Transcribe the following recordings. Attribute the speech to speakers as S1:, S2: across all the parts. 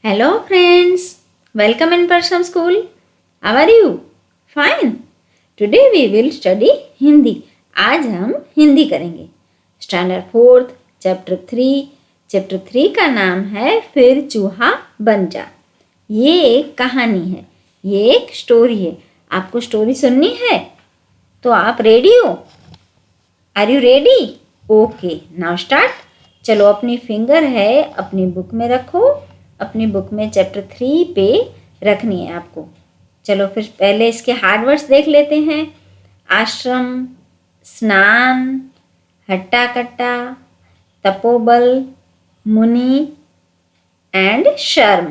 S1: Hello friends, welcome in Parsham School. How are you? Fine. Today we will study Hindi. आज हम हिंदी करेंगे. Standard fourth chapter three का नाम है फिर चूहा बन जा. ये एक कहानी है, ये एक स्टोरी है. आपको स्टोरी सुननी है तो आप रेडी हो? Are you ready? Okay, now start. चलो अपनी फिंगर है अपनी बुक में रखो. अपनी बुक में चैप्टर 3 पे रखनी है आपको. चलो फिर पहले इसके हार्ड वर्ड्स देख लेते हैं. आश्रम, स्नान, हट्टा कट्टा, तपोबल, मुनि एंड शर्म.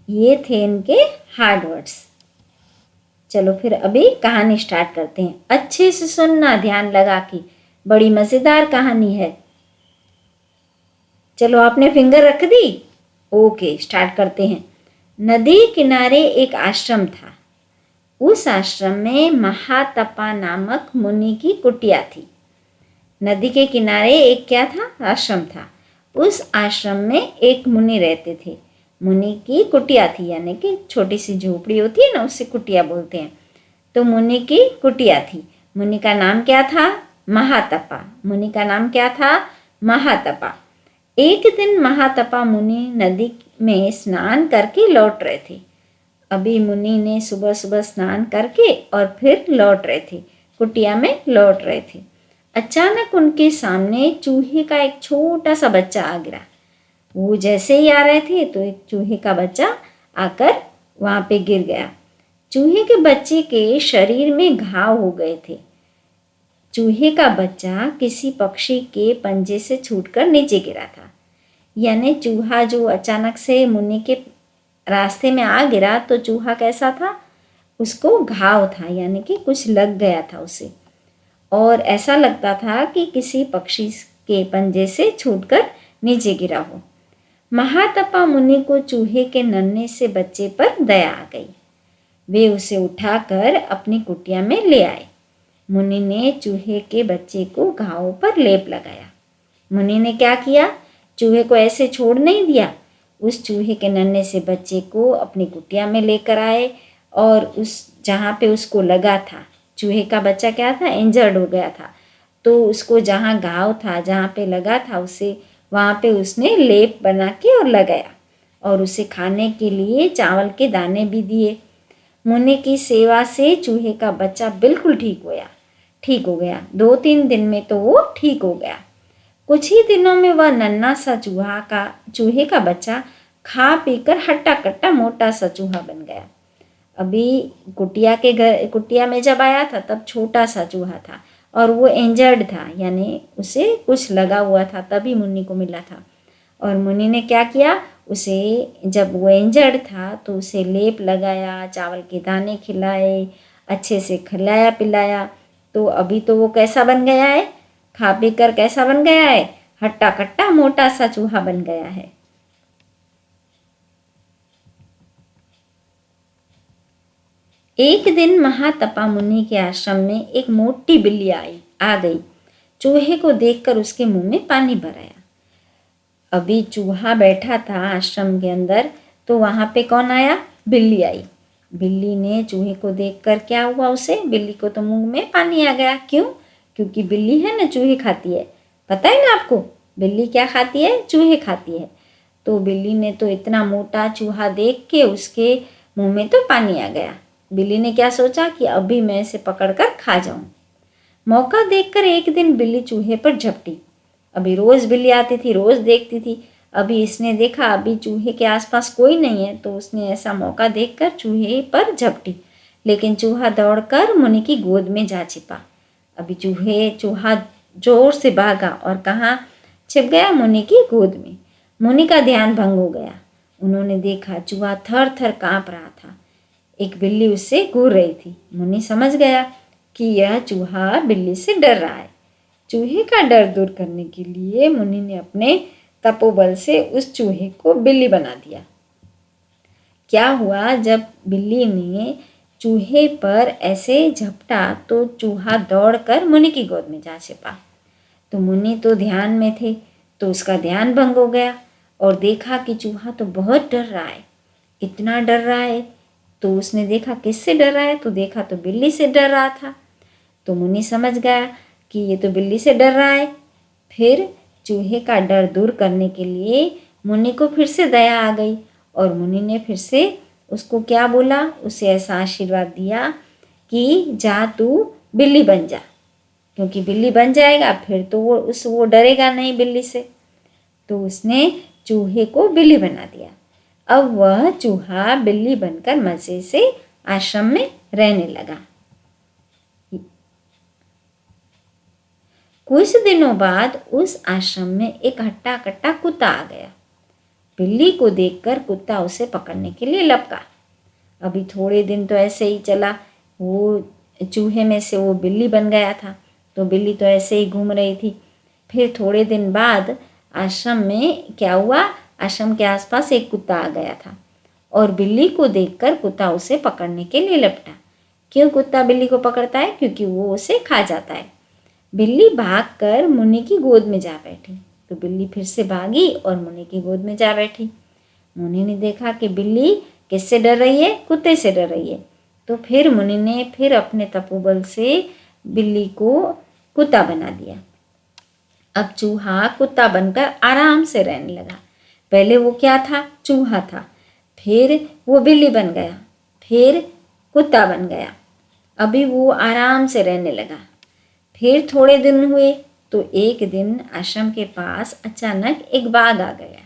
S1: ये थे इनके हार्ड वर्ड्स. चलो फिर अभी कहानी स्टार्ट करते हैं. अच्छे से सुनना ध्यान लगा के, बड़ी मज़ेदार कहानी है. चलो आपने फिंगर रख दी? ओके, स्टार्ट करते हैं. नदी किनारे एक आश्रम था. उस आश्रम में महातपा नामक मुनि की कुटिया थी. नदी के किनारे एक क्या था? आश्रम था. उस आश्रम में एक मुनि रहते थे. मुनि की कुटिया थी, यानी कि छोटी सी झोपड़ी होती है ना, उससे कुटिया बोलते हैं. तो मुनि की कुटिया थी. मुनि का नाम क्या था? महातपा. मुनि का नाम क्या था? महातपा. एक दिन महातपा मुनि नदी में स्नान करके लौट रहे थे. अभी मुनि ने सुबह सुबह स्नान करके और फिर लौट रहे थे, कुटिया में लौट रहे थे. अचानक उनके सामने चूहे का एक छोटा सा बच्चा आ गिरा. वो जैसे ही आ रहे थे तो एक चूहे का बच्चा आकर वहाँ पे गिर गया. चूहे के बच्चे के शरीर में घाव हो गए थे. चूहे का बच्चा किसी पक्षी के पंजे से छूटकर नीचे गिरा था. यानी चूहा जो अचानक से मुनि के रास्ते में आ गिरा तो चूहा कैसा था? उसको घाव था, यानी कि कुछ लग गया था उसे, और ऐसा लगता था कि किसी पक्षी के पंजे से छूटकर नीचे गिरा हो. महातपा मुनि को चूहे के नन्हे से बच्चे पर दया आ गई. वे उसे उठाकर अपनी कुटिया में ले आए. मुनि ने चूहे के बच्चे को घाव पर लेप लगाया. मुनि ने क्या किया? चूहे को ऐसे छोड़ नहीं दिया. उस चूहे के नन्हे से बच्चे को अपनी कुटिया में लेकर आए और उस जहाँ पे उसको लगा था, चूहे का बच्चा क्या था? इंजर्ड हो गया था. तो उसको जहाँ घाव था, जहाँ पे लगा था उसे, वहाँ पे उसने लेप बना के और लगाया और उसे खाने के लिए चावल के दाने भी दिए. मुनि की सेवा से चूहे का बच्चा बिल्कुल ठीक हो गया. 2-3 दिन में तो वो ठीक हो गया. कुछ ही दिनों में वह नन्हा सा चूहे का बच्चा खा पीकर हट्टा कट्टा मोटा सा चूहा बन गया. अभी कुटिया में जब आया था तब छोटा सा चूहा था और वो इंजर्ड था, यानी उसे कुछ लगा हुआ था, तभी मुनि को मिला था. और मुनि ने क्या किया? उसे जब वो इंजर्ड था तो उसे लेप लगाया, चावल के दाने खिलाए, अच्छे से खिलाया पिलाया. तो अभी तो वो कैसा बन गया है? खा पी कर कैसा बन गया है? हट्टा कट्टा मोटा सा चूहा बन गया है. एक दिन महातपा मुनि के आश्रम में एक मोटी बिल्ली आ गई. चूहे को देखकर उसके मुंह में पानी भर आया. अभी चूहा बैठा था आश्रम के अंदर, तो वहाँ पे कौन आया? बिल्ली आई. बिल्ली ने चूहे को देखकर क्या हुआ उसे? बिल्ली को तो मुंह में पानी आ गया. क्यों? क्योंकि बिल्ली है ना, चूहे खाती है. पता है ना आपको? बिल्ली क्या खाती है? चूहे खाती है. तो बिल्ली ने तो इतना मोटा चूहा देख के उसके मुंह में तो पानी आ गया. बिल्ली ने क्या सोचा कि अभी मैं इसे पकड़कर खा जाऊं. मौका देखकर एक दिन बिल्ली चूहे पर झपटी. अभी रोज़ बिल्ली आती थी, रोज़ देखती थी. अभी इसने देखा अभी चूहे के आसपास कोई नहीं है, तो उसने ऐसा मौका देखकर चूहे पर झपटी. लेकिन चूहा दौड़कर मुनि की गोद में जा छिपा. अभी चूहा जोर से भागा और कहाँ छिप गया? मुनि की गोद में. मुनि का ध्यान भंग हो गया. उन्होंने देखा चूहा थर थर काँप रहा था. एक बिल्ली उससे घूर रही थी. मुनि समझ गया कि यह चूहा बिल्ली से डर रहा है. चूहे का डर दूर करने के लिए मुनि ने अपने तपोबल से उस चूहे को बिल्ली बना दिया. क्या हुआ? जब बिल्ली ने चूहे पर ऐसे झपटा तो चूहा दौड़कर मुनि की गोद में जा छिपा. तो मुनि तो ध्यान में थे, तो उसका ध्यान भंग हो गया. और देखा कि चूहा तो बहुत डर रहा है, इतना डर रहा है। तो उसने देखा किससे डर रहा है, तो देखा तो बिल्ली से डर रहा था। तो मुनि समझ गया कि ये तो बिल्ली से डर रहा है। फिर चूहे का डर दूर करने के लिए मुनि को फिर से दया आ गई और मुनि ने फिर से उसको क्या बोला, उसे ऐसा आशीर्वाद दिया कि जा तू बिल्ली बन जा, क्योंकि बिल्ली बन जाएगा फिर तो वो डरेगा नहीं बिल्ली से। तो उसने चूहे को बिल्ली बना दिया। अब वह चूहा बिल्ली बनकर मजे से आश्रम में रहने लगा। कुछ दिनों बाद उस आश्रम में एक हट्टा कट्टा कुत्ता आ गया। बिल्ली को देखकर कुत्ता उसे पकड़ने के लिए लपका। अभी थोड़े दिन तो ऐसे ही चला, वो चूहे में से वो बिल्ली बन गया था, तो बिल्ली तो ऐसे ही घूम रही थी। फिर थोड़े दिन बाद आश्रम में क्या हुआ, आश्रम के आसपास एक कुत्ता आ गया था और बिल्ली को देखकर कुत्ता उसे पकड़ने के लिए लपटा। क्यों कुत्ता बिल्ली को पकड़ता है? क्योंकि वो उसे खा जाता है। बिल्ली भागकर मुनि की गोद में जा बैठी। तो बिल्ली फिर से भागी और मुनि की गोद में जा बैठी। मुनि ने देखा कि बिल्ली किससे डर रही है? कुत्ते से डर रही है। तो फिर मुनि ने फिर अपने तपोबल से बिल्ली को कुत्ता बना दिया। अब चूहा कुत्ता बनकर आराम से रहने लगा। पहले वो क्या था? चूहा था, फिर वो बिल्ली बन गया, फिर कुत्ता बन गया। अभी वो आराम से रहने लगा। फिर थोड़े दिन हुए तो एक दिन आश्रम के पास अचानक एक बाघ आ गया।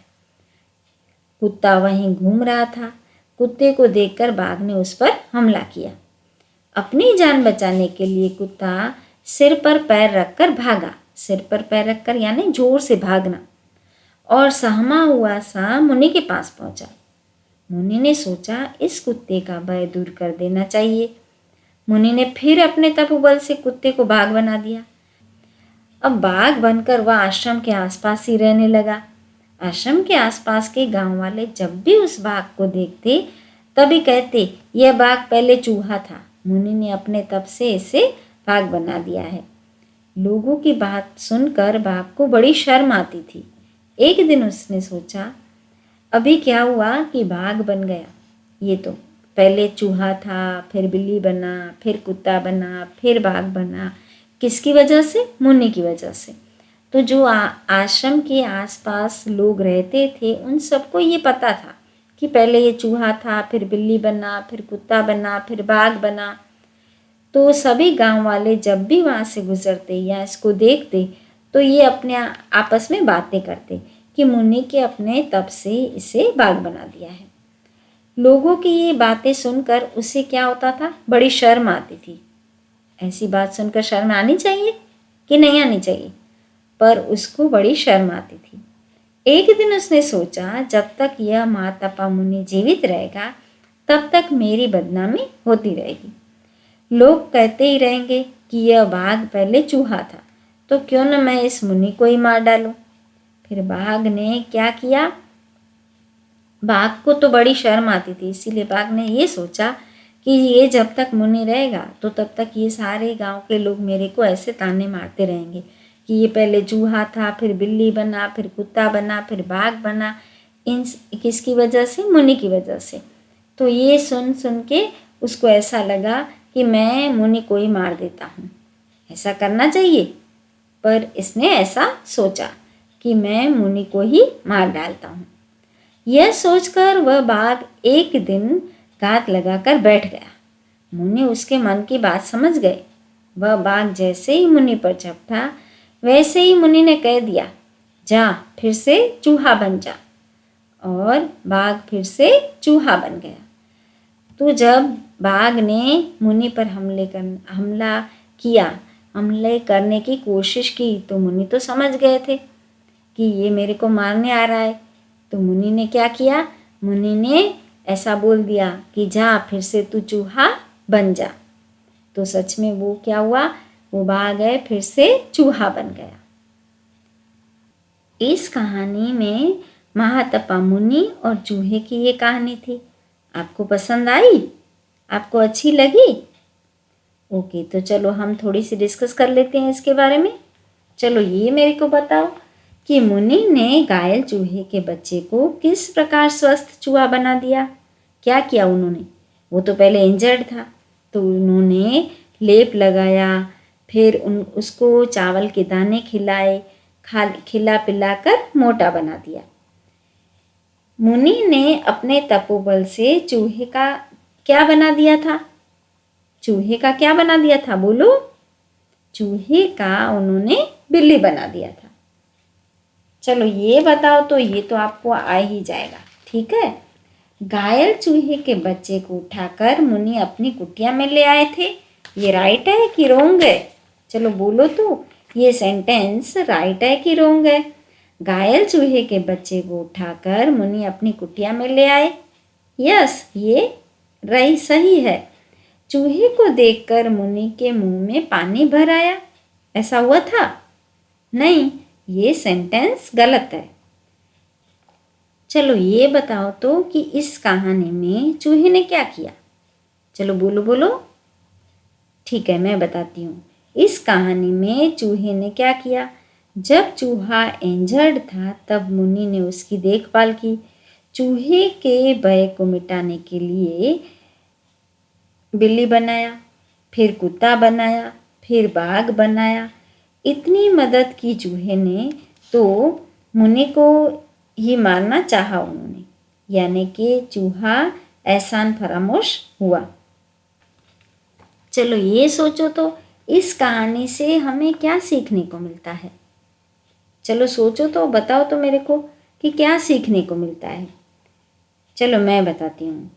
S1: कुत्ता वहीं घूम रहा था। कुत्ते को देखकर बाघ ने उस पर हमला किया। अपनी जान बचाने के लिए कुत्ता सिर पर पैर रखकर भागा। सिर पर पैर रखकर यानी जोर से भागना। और सहमा हुआ सा मुनि के पास पहुंचा। मुनि ने सोचा इस कुत्ते का भय दूर कर देना चाहिए। मुनि ने फिर अपने तपोबल से कुत्ते को बाघ बना दिया। अब बाघ बनकर वह आश्रम के आसपास ही रहने लगा। आश्रम के आसपास के गांव वाले जब भी उस बाघ को देखते तभी कहते यह बाघ पहले चूहा था, मुनि ने अपने तप से इसे बाघ बना दिया है। लोगों की बात सुनकर बाघ को बड़ी शर्म आती थी। एक दिन उसने सोचा अभी क्या हुआ कि बाघ बन गया, ये तो पहले चूहा था, फिर बिल्ली बना, फिर कुत्ता बना, फिर बाघ बना। किसकी वजह से? मुनि की वजह से। तो जो आश्रम के आसपास लोग रहते थे उन सबको ये पता था कि पहले ये चूहा था, फिर बिल्ली बना, फिर कुत्ता बना, फिर बाघ बना। तो सभी गांव वाले जब भी वहाँ से गुजरते या इसको देखते तो ये अपने आपस में बातें करते कि मुनि के अपने तप से इसे बाघ बना दिया है। लोगों की ये बातें सुनकर उसे क्या होता था? बड़ी शर्म आती थी। ऐसी बात सुनकर शर्म आनी चाहिए कि नहीं आनी चाहिए? पर उसको बड़ी शर्म आती थी। एक दिन उसने सोचा जब तक यह महातपा मुनि जीवित रहेगा तब तक मेरी बदनामी होती रहेगी। लोग कहते ही रहेंगे कि यह बाघ पहले चूहा था, तो क्यों न मैं इस मुनि को ही मार डालूं। फिर बाघ ने क्या किया? बाघ को तो बड़ी शर्म आती थी, इसीलिए बाघ ने ये सोचा कि ये जब तक मुनि रहेगा तो तब तक ये सारे गांव के लोग मेरे को ऐसे ताने मारते रहेंगे कि ये पहले चूहा था, फिर बिल्ली बना, फिर कुत्ता बना, फिर बाघ बना। इन किसकी वजह से? मुनि की वजह से। तो ये सुन सुन के उसको ऐसा लगा कि मैं मुनि को ही मार देता हूँ, ऐसा करना चाहिए। पर इसने ऐसा सोचा कि मैं मुनि को ही मार डालता हूँ। यह सोचकर वह बाघ एक दिन घात लगाकर बैठ गया। मुनि उसके मन की बात समझ गए। वह बाघ जैसे ही मुनि पर झपटा वैसे ही मुनि ने कह दिया जा फिर से चूहा बन जा। और बाघ फिर से चूहा बन गया। तो जब बाघ ने मुनि पर हमले करने की कोशिश की तो मुनि तो समझ गए थे कि ये मेरे को मारने आ रहा है। तो मुनि ने क्या किया? मुनि ने ऐसा बोल दिया कि जा फिर से तू चूहा बन जा। तो सच में वो क्या हुआ? वो बाघ है फिर से चूहा बन गया। इस कहानी में महातपा मुनि और चूहे की ये कहानी थी। आपको पसंद आई? आपको अच्छी लगी? ओके, तो चलो हम थोड़ी सी डिस्कस कर लेते हैं इसके बारे में। चलो ये मेरे को बताओ कि मुनि ने घायल चूहे के बच्चे को किस प्रकार स्वस्थ चूहा बना दिया। क्या किया उन्होंने? वो तो पहले इंजर्ड था, तो उन्होंने लेप लगाया, फिर उसको चावल के दाने खिलाए, खिला पिलाकर मोटा बना दिया। मुनि ने अपने तपोबल से चूहे का क्या बना दिया था? चूहे का क्या बना दिया था? बोलो। चूहे का उन्होंने बिल्ली बना दिया था। चलो ये बताओ, तो ये तो आपको आ ही जाएगा, ठीक है। घायल चूहे के बच्चे को उठाकर मुनि अपनी कुटिया में ले आए थे। ये राइट है कि रॉन्ग है? चलो बोलो तो, ये सेंटेंस राइट है कि रॉन्ग है? घायल चूहे के बच्चे को उठाकर मुनि अपनी कुटिया में ले आए। यस, ये सही है। चूहे को देखकर मुनि के मुंह में पानी भर आया, ऐसा हुआ था? नहीं, ये सेंटेंस गलत है। चलो ये बताओ तो कि इस कहानी में चूहे ने क्या किया? चलो बोलो बोलो। ठीक है, मैं बताती हूँ। इस कहानी में चूहे ने क्या किया? जब चूहा इंजर्ड था तब मुनि ने उसकी देखभाल की। चूहे के भय को मिटाने के लिए बिल्ली बनाया, फिर कुत्ता बनाया, फिर बाघ बनाया। इतनी मदद की चूहे ने तो मुनि को ही मारना चाहा उन्होंने, यानी कि चूहा एहसान फरामोश हुआ। चलो ये सोचो तो, इस कहानी से हमें क्या सीखने को मिलता है? चलो सोचो तो, बताओ तो मेरे को कि क्या सीखने को मिलता है। चलो मैं बताती हूँ।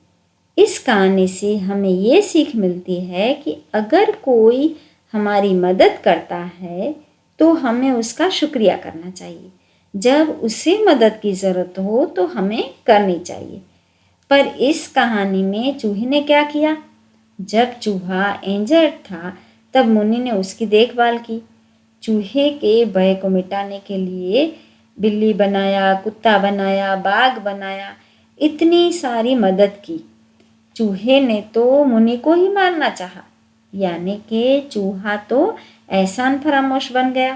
S1: इस कहानी से हमें ये सीख मिलती है कि अगर कोई हमारी मदद करता है तो हमें उसका शुक्रिया करना चाहिए। जब उसे मदद की ज़रूरत हो तो हमें करनी चाहिए। पर इस कहानी में चूहे ने क्या किया? जब चूहा इंजर्ड था तब मुनि ने उसकी देखभाल की। चूहे के भय को मिटाने के लिए बिल्ली बनाया, कुत्ता बनाया, बाघ बनाया, इतनी सारी मदद की। चूहे ने तो मुनि को ही मारना चाहा, यानी कि चूहा तो एहसान फरामोश बन गया।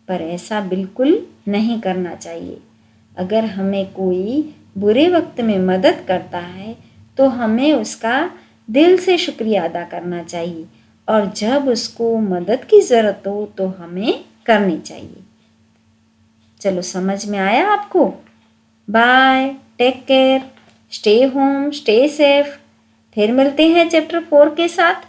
S1: पर ऐसा बिल्कुल नहीं करना चाहिए। अगर हमें कोई बुरे वक्त में मदद करता है तो हमें उसका दिल से शुक्रिया अदा करना चाहिए, और जब उसको मदद की ज़रूरत हो तो हमें करनी चाहिए। चलो समझ में आया आपको? Bye, take care, stay home, stay safe. फिर मिलते हैं चैप्टर 4 के साथ।